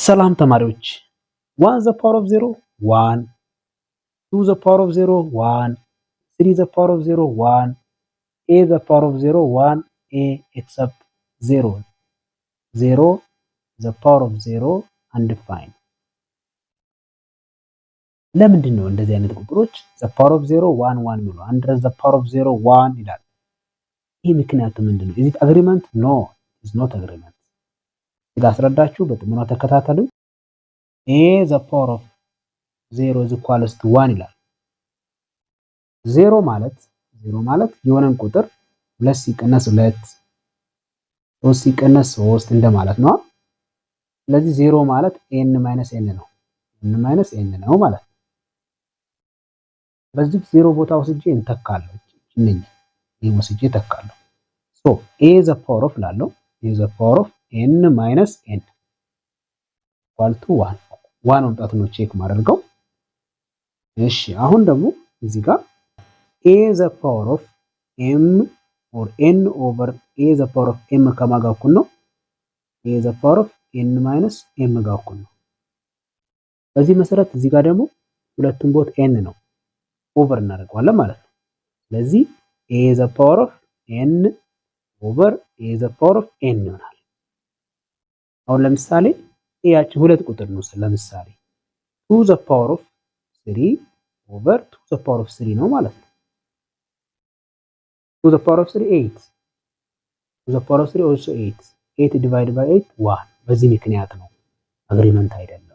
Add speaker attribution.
Speaker 1: ሰላም ተማሪዎች 1 the power of 0 1 2 the power of 0 1 3 the power of 0 1 a the power of 0 1 a except 0 0 the power of 0 undefined ለምንድን ነው እንደዚህ አይነት ቁጥሮች the power of 0 1 1 የሚለው 100 the power of 0 1 ይላል? ይህ ምክንያቱ ምንድነው? is it agreement? no is not agreement። ስላስረዳችሁ በጥሞና ተከታተሉ። a the power of 0 is equals to 1 ይላል። 0 ማለት የሆነን ቁጥር 2 ሲቀነስ 2 3 ሲቀነስ 3 እንደማለት ነው። ስለዚህ 0 ማለት n ማይነስ n ነው። n ማይነስ n ነው ማለት ነው። በዚህ 0 ቦታ ወስጄ እንተካለሁ። ይሄን ወስጄ ተካለሁ። so a the power of ላለው a the power of n minus n equal to 1 1 መምጣት ነው ቼክ ማድረገው። እሺ አሁን ደግሞ እዚህ ጋር a the power of m or n over a the power of m ከማን ጋር እኩል ነው? a the power of n minus m ጋር እኩል ነው። በዚህ መሰረት እዚህ ጋር ደግሞ ሁለቱም ቦት n ነው ኦቨር እናደርገዋለን ማለት ነው። ስለዚህ a the power of n over a the power of n ይሆናል። አሁን ለምሳሌ a ያቺ ሁለት ቁጥር ነው። ለምሳሌ 2 the power of 3 over 2 the power of 3 ነው ማለት ነው። 2 the power of 3 8 2 the power of 3 also 8 8 divided by 8 1 በዚህ ምክንያት ነው አግሪመንት አይደለም።